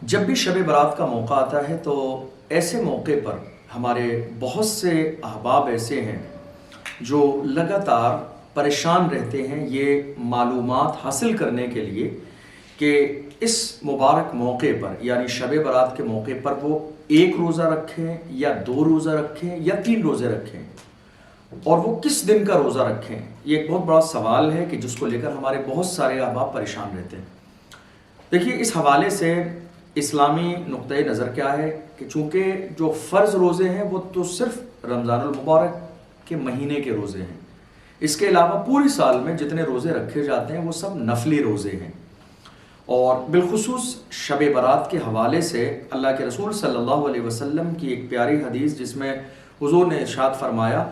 جب بھی شب برات کا موقع آتا ہے تو ایسے موقع پر ہمارے بہت سے احباب ایسے ہیں جو لگاتار پریشان رہتے ہیں یہ معلومات حاصل کرنے کے لیے کہ اس مبارک موقع پر یعنی شب برات کے موقع پر وہ ایک روزہ رکھیں یا 2 روزہ رکھیں یا 3 روزے رکھیں اور وہ کس دن کا روزہ رکھیں۔ یہ ایک بہت بڑا سوال ہے کہ جس کو لے کر ہمارے بہت سارے احباب پریشان رہتے ہیں۔ دیکھیے، اس حوالے سے اسلامی نقطہ نظر کیا ہے کہ چونکہ جو فرض روزے ہیں وہ تو صرف رمضان المبارک کے مہینے کے روزے ہیں، اس کے علاوہ پوری سال میں جتنے روزے رکھے جاتے ہیں وہ سب نفلی روزے ہیں۔ اور بالخصوص شب برات کے حوالے سے اللہ کے رسول صلی اللہ علیہ وسلم کی ایک پیاری حدیث جس میں حضور نے ارشاد فرمایا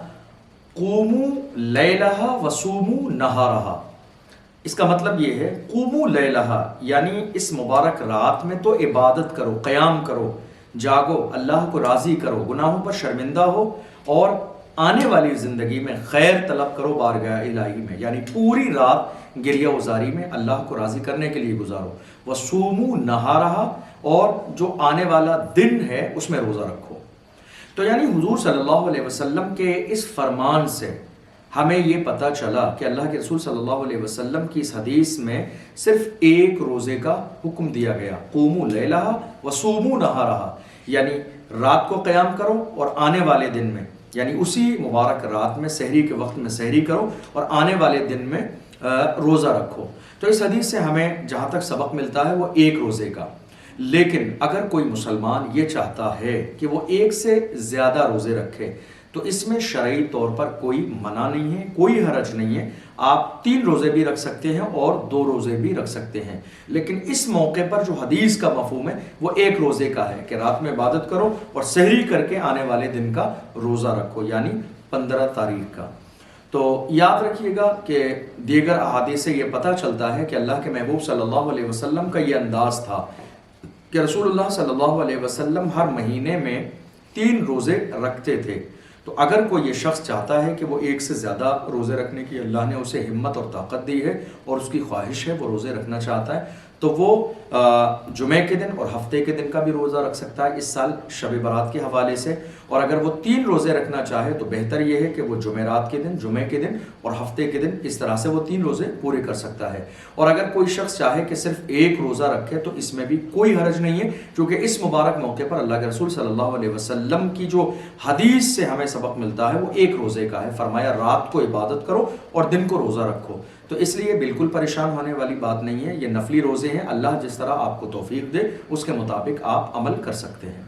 قوموا لیلہا وصوموا نہارہا۔ اس کا مطلب یہ ہے قوموا لیلہا یعنی اس مبارک رات میں تو عبادت کرو، قیام کرو، جاگو، اللہ کو راضی کرو، گناہوں پر شرمندہ ہو اور آنے والی زندگی میں خیر طلب کرو بارگاہ الہی میں، یعنی پوری رات گریہ وزاری میں اللہ کو راضی کرنے کے لیے گزارو۔ وصوموا نہارہا، اور جو آنے والا دن ہے اس میں روزہ رکھو۔ تو یعنی حضور صلی اللہ علیہ وسلم کے اس فرمان سے ہمیں یہ پتہ چلا کہ اللہ کے رسول صلی اللہ علیہ وسلم کی اس حدیث میں صرف ایک روزے کا حکم دیا گیا، قوموا لیلہا وصوموا نہارہا، یعنی رات کو قیام کرو اور آنے والے دن میں یعنی اسی مبارک رات میں سحری کے وقت میں سحری کرو اور آنے والے دن میں روزہ رکھو۔ تو اس حدیث سے ہمیں جہاں تک سبق ملتا ہے وہ ایک روزے کا، لیکن اگر کوئی مسلمان یہ چاہتا ہے کہ وہ ایک سے زیادہ روزے رکھے تو اس میں شرعی طور پر کوئی منع نہیں ہے، کوئی حرج نہیں ہے۔ آپ 3 روزے بھی رکھ سکتے ہیں اور 2 روزے بھی رکھ سکتے ہیں، لیکن اس موقع پر جو حدیث کا مفہوم ہے وہ ایک روزے کا ہے کہ رات میں عبادت کرو اور سحری کر کے آنے والے دن کا روزہ رکھو، یعنی 15 تاریخ کا۔ تو یاد رکھیے گا کہ دیگر احادیث سے یہ پتہ چلتا ہے کہ اللہ کے محبوب صلی اللہ علیہ وسلم کا یہ انداز تھا کہ رسول اللہ صلی اللہ علیہ وسلم ہر مہینے میں 3 روزے رکھتے تھے۔ تو اگر کوئی یہ شخص چاہتا ہے کہ وہ ایک سے زیادہ روزے رکھنے کی اللہ نے اسے ہمت اور طاقت دی ہے اور اس کی خواہش ہے وہ روزے رکھنا چاہتا ہے تو وہ جمعے کے دن اور ہفتے کے دن کا بھی روزہ رکھ سکتا ہے اس سال شب برات کے حوالے سے، اور اگر وہ 3 روزے رکھنا چاہے تو بہتر یہ ہے کہ وہ جمعرات کے دن، جمعے کے دن اور ہفتے کے دن اس طرح سے وہ 3 روزے پورے کر سکتا ہے۔ اور اگر کوئی شخص چاہے کہ صرف ایک روزہ رکھے تو اس میں بھی کوئی حرج نہیں ہے، کیونکہ اس مبارک موقع پر اللہ کے رسول صلی اللہ علیہ وسلم کی جو حدیث سے ہمیں سبق ملتا ہے وہ ایک روزے کا ہے۔ فرمایا رات کو عبادت کرو اور دن کو روزہ رکھو، تو اس لیے بالکل پریشان ہونے والی بات نہیں ہے۔ یہ نفلی روزے ہیں، اللہ جس طرح آپ کو توفیق دے اس کے مطابق آپ عمل کر سکتے ہیں۔